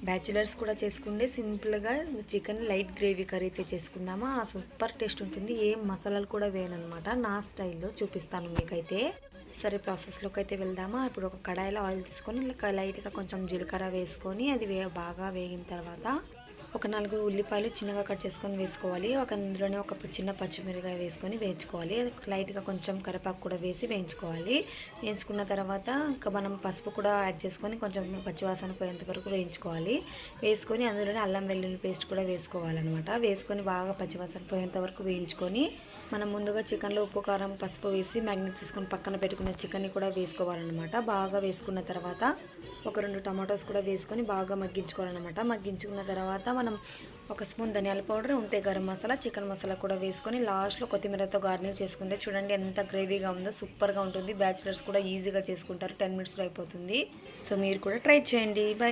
Bachelors కూడా చేసుకుంటే సింపుల్గా చికెన్ లైట్ గ్రేవీ కర్రీ అయితే చేసుకుందామా, సూపర్ టేస్ట్ ఉంటుంది. ఏం మసాలాలు కూడా వేయనమాట, నా స్టైల్లో చూపిస్తాను మీకైతే. సరే ప్రాసెస్లోకి అయితే వెళ్దామా. ఇప్పుడు ఒక కడాయిలో ఆయిల్ తీసుకొని లైట్గా కొంచెం జీలకర్ర వేసుకొని అది బాగా వేగిన తర్వాత ఒక 4 ఉల్లిపాయలు చిన్నగా కట్ చేసుకొని వేసుకోవాలి. అందులోనే ఒక చిన్న పచ్చిమిరకాయ వేసుకొని వేయించుకోవాలి. లైట్గా కొంచెం కరివేపాకు కూడా వేసి వేయించుకోవాలి. వేయించుకున్న తర్వాత ఇంకా మనం పసుపు కూడా యాడ్ చేసుకొని కొంచెం పచ్చివాసన పోయేంత వరకు వేయించుకోవాలి. వేసుకొని అందులోనే అల్లం వెల్లుల్లి పేస్ట్ కూడా వేసుకోవాలన్నమాట. వేసుకొని బాగా పచ్చివాసన పోయేంత వరకు వేయించుకొని మనం ముందుగా చికెన్లో ఉప్పు కారం పసుపు వేసి మ్యాగ్నేట్ చేసుకొని పక్కన పెట్టుకున్న చికెన్ని కూడా వేసుకోవాలన్నమాట. బాగా వేసుకున్న తర్వాత ఒక 2 టమాటోస్ కూడా వేసుకొని బాగా మగ్గించుకోవాలన్నమాట. మగ్గించుకున్న తర్వాత మనం ఒక స్పూన్ ధనియాల పౌడర్ ఉంటే గరం మసాలా చికెన్ మసాలా కూడా వేసుకొని లాస్ట్లో కొత్తిమీరతో గార్నిష్ చేసుకుంటే చూడండి ఎంత గ్రేవీగా ఉందో, సూపర్గా ఉంటుంది. బ్యాచిలర్స్ కూడా ఈజీగా చేసుకుంటారు, 10 మినిట్స్లో అయిపోతుంది. సో మీరు కూడా ట్రై చేయండి. బాయ్.